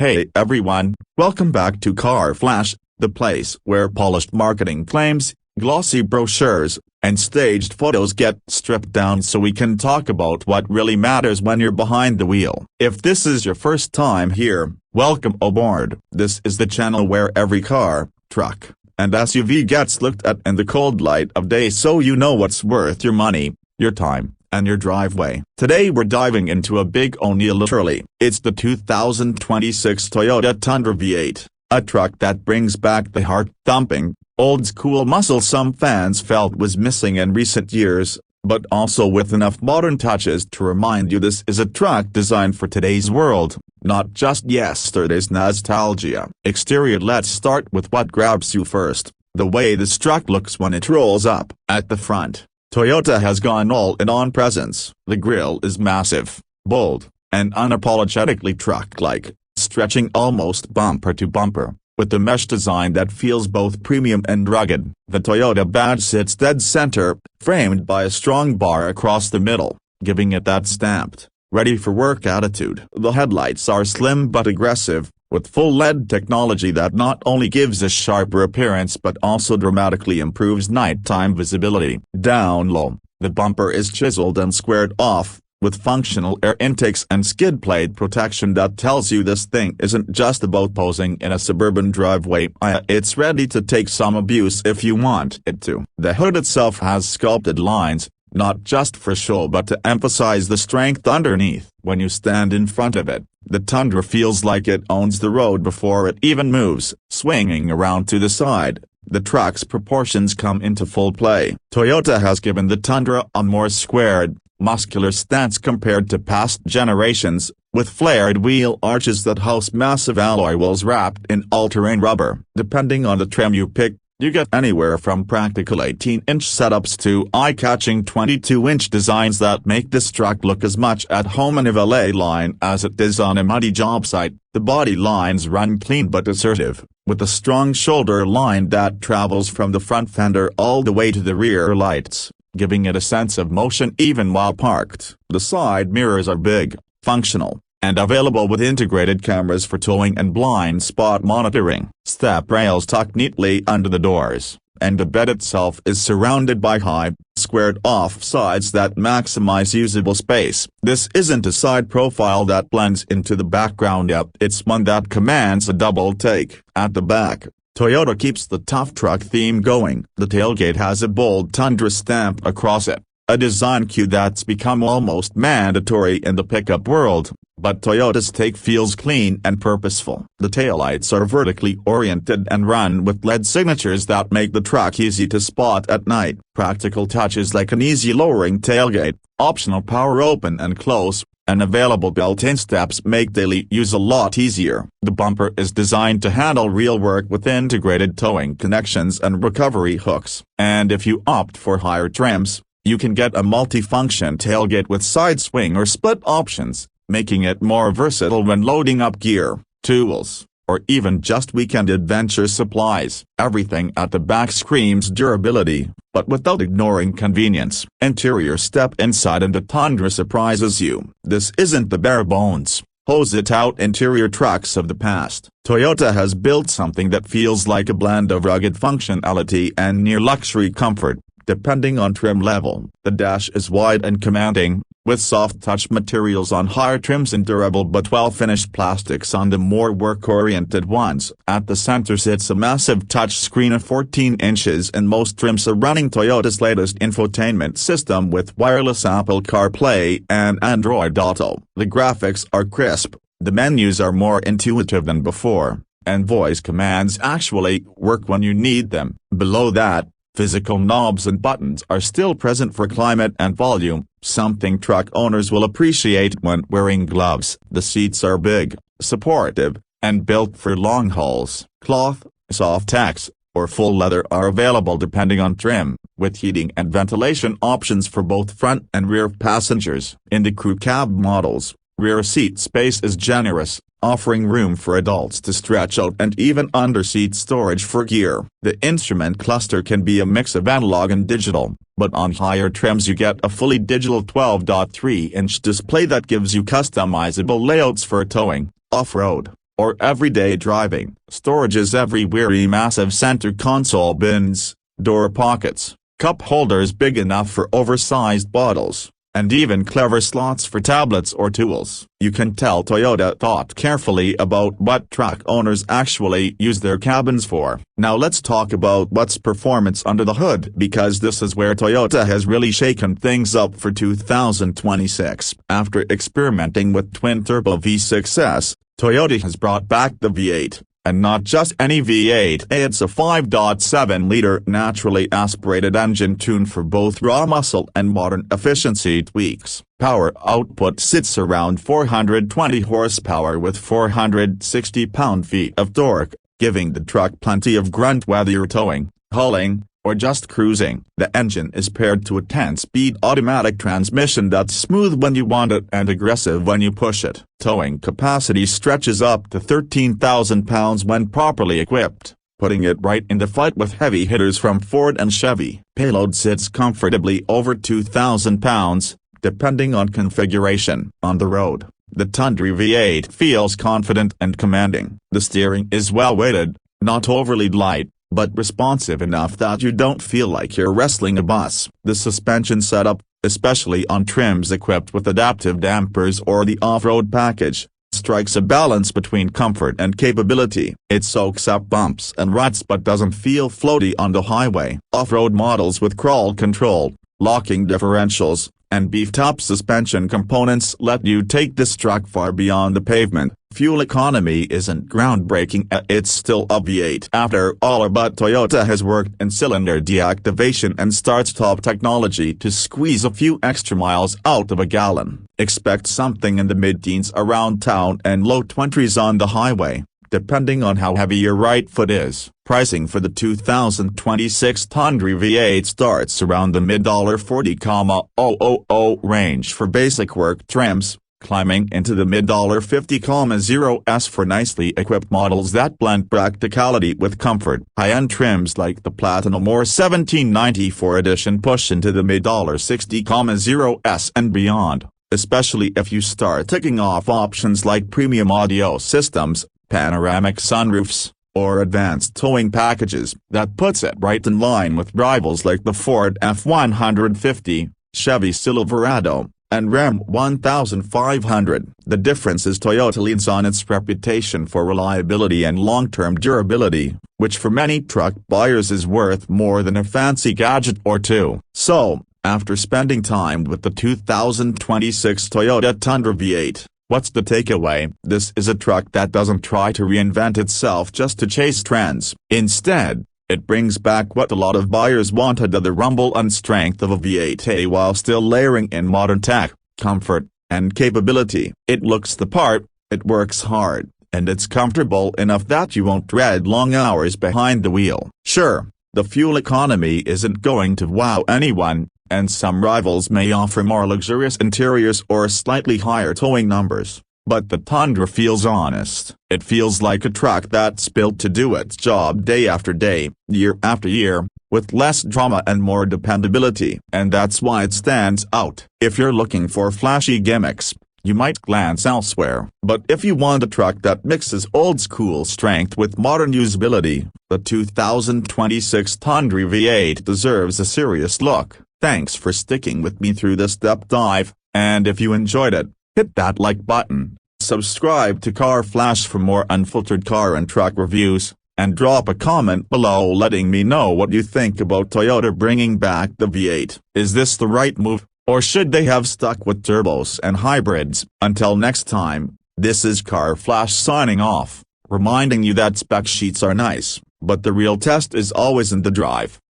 Hey everyone, welcome back to Car Flash, the place where polished marketing claims, glossy brochures, and staged photos get stripped down so we can talk about what really matters when you're behind the wheel. If this is your first time here, welcome aboard. This is the channel where every car, truck, and SUV gets looked at in the cold light of day so you know what's worth your money, your time, and your driveway. Today we're diving into a big O'Neill literally. It's the 2026 Toyota Tundra V8, a truck that brings back the heart-thumping, old-school muscle some fans felt was missing in recent years, but also with enough modern touches to remind you this is a truck designed for today's world, not just yesterday's nostalgia. Exterior. Let's start with what grabs you first, the way this truck looks when it rolls up. At the front, Toyota has gone all in on presence. The grille is massive, bold, and unapologetically truck-like, stretching almost bumper to bumper, with a mesh design that feels both premium and rugged. The Toyota badge sits dead center, framed by a strong bar across the middle, giving it that stamped, ready-for-work attitude. The headlights are slim but aggressive, with full LED technology that not only gives a sharper appearance but also dramatically improves nighttime visibility. Down low, the bumper is chiseled and squared off, with functional air intakes and skid plate protection that tells you this thing isn't just about posing in a suburban driveway. It's ready to take some abuse if you want it to. The hood itself has sculpted lines, not just for show but to emphasize the strength underneath. When you stand in front of it, the Tundra feels like it owns the road before it even moves. Swinging around to the side, the truck's proportions come into full play. Toyota has given the Tundra a more squared, muscular stance compared to past generations, with flared wheel arches that house massive alloy wheels wrapped in all-terrain rubber. Depending on the trim you pick, you get anywhere from practical 18-inch setups to eye-catching 22-inch designs that make this truck look as much at home in a valet line as it is on a muddy job site. The body lines run clean but assertive, with a strong shoulder line that travels from the front fender all the way to the rear lights, giving it a sense of motion even while parked. The side mirrors are big, functional, and available with integrated cameras for towing and blind spot monitoring. Step rails tuck neatly under the doors, and the bed itself is surrounded by high, squared-off sides that maximize usable space. This isn't a side profile that blends into the background it's one that commands a double take. At the back, Toyota keeps the tough truck theme going. The tailgate has a bold Tundra stamp across it, a design cue that's become almost mandatory in the pickup world, but Toyota's take feels clean and purposeful. The taillights are vertically oriented and run with LED signatures that make the truck easy to spot at night. Practical touches like an easy lowering tailgate, optional power open and close, and available built-in steps make daily use a lot easier. The bumper is designed to handle real work with integrated towing connections and recovery hooks. And if you opt for higher trims, you can get a multi-function tailgate with side swing or split options, making it more versatile when loading up gear, tools, or even just weekend adventure supplies. Everything at the back screams durability, but without ignoring convenience. Interior. Step inside and the Tundra surprises you. This isn't the bare bones, hose-it-out interior trucks of the past. Toyota has built something that feels like a blend of rugged functionality and near-luxury comfort, depending on trim level. The dash is wide and commanding, with soft-touch materials on higher trims and durable but well-finished plastics on the more work-oriented ones. At the center sits a massive touchscreen of 14 inches and most trims are running Toyota's latest infotainment system with wireless Apple CarPlay and Android Auto. The graphics are crisp, the menus are more intuitive than before, and voice commands actually work when you need them. Below that, physical knobs and buttons are still present for climate and volume, something truck owners will appreciate when wearing gloves. The seats are big, supportive, and built for long hauls. Cloth, soft-X, or full leather are available depending on trim, with heating and ventilation options for both front and rear passengers. In the crew cab models, rear seat space is generous, offering room for adults to stretch out and even under-seat storage for gear. The instrument cluster can be a mix of analog and digital, but on higher trims you get a fully digital 12.3-inch display that gives you customizable layouts for towing, off-road, or everyday driving. Storage is everywhere: massive center console, bins, door pockets, cup holders big enough for oversized bottles, and even clever slots for tablets or tools. You can tell Toyota thought carefully about what truck owners actually use their cabins for. Now let's talk about what's performance under the hood, because this is where Toyota has really shaken things up for 2026. After experimenting with twin-turbo V6s, Toyota has brought back the V8. And not just any V8, it's a 5.7-liter naturally aspirated engine tuned for both raw muscle and modern efficiency tweaks. Power output sits around 420 horsepower with 460 pound-feet of torque, giving the truck plenty of grunt whether you're towing, hauling, or just cruising. The engine is paired to a 10-speed automatic transmission that's smooth when you want it and aggressive when you push it. Towing capacity stretches up to 13,000 pounds when properly equipped, putting it right in the fight with heavy hitters from Ford and Chevy. Payload sits comfortably over 2,000 pounds, depending on configuration. On the road, the Tundra V8 feels confident and commanding. The steering is well-weighted, not overly light, but responsive enough that you don't feel like you're wrestling a bus. The suspension setup, especially on trims equipped with adaptive dampers or the off-road package, strikes a balance between comfort and capability. It soaks up bumps and ruts but doesn't feel floaty on the highway. Off-road models with crawl control, locking differentials, and beefed-up suspension components let you take this truck far beyond the pavement. Fuel economy isn't groundbreaking, it's still a V8 after all, but Toyota has worked in cylinder deactivation and start-stop technology to squeeze a few extra miles out of a gallon. Expect something in the mid-teens around town and low 20s on the highway, depending on how heavy your right foot is. Pricing for the 2026 Tundra V8 starts around the mid-$40,000 range for basic work trims, climbing into the mid-$50,000s for nicely equipped models that blend practicality with comfort. High-end trims like the Platinum or 1794 edition push into the mid-$60,000s and beyond, especially if you start ticking off options like premium audio systems, panoramic sunroofs, or advanced towing packages. That puts it right in line with rivals like the Ford F-150, Chevy Silverado, and Ram 1500. The difference is Toyota leans on its reputation for reliability and long-term durability, which for many truck buyers is worth more than a fancy gadget or two. So, after spending time with the 2026 Toyota Tundra V8, what's the takeaway? This is a truck that doesn't try to reinvent itself just to chase trends. Instead, it brings back what a lot of buyers wanted: the rumble and strength of a V8 while still layering in modern tech, comfort, and capability. It looks the part, it works hard, and it's comfortable enough that you won't dread long hours behind the wheel. Sure, the fuel economy isn't going to wow anyone, and some rivals may offer more luxurious interiors or slightly higher towing numbers. But the Tundra feels honest. It feels like a truck that's built to do its job day after day, year after year, with less drama and more dependability. And that's why it stands out. If you're looking for flashy gimmicks, you might glance elsewhere. But if you want a truck that mixes old-school strength with modern usability, the 2026 Tundra V8 deserves a serious look. Thanks for sticking with me through this deep dive, and if you enjoyed it, hit that like button, subscribe to Car Flash for more unfiltered car and truck reviews, and drop a comment below letting me know what you think about Toyota bringing back the V8. Is this the right move, or should they have stuck with turbos and hybrids? Until next time, this is Car Flash signing off, reminding you that spec sheets are nice, but the real test is always in the drive.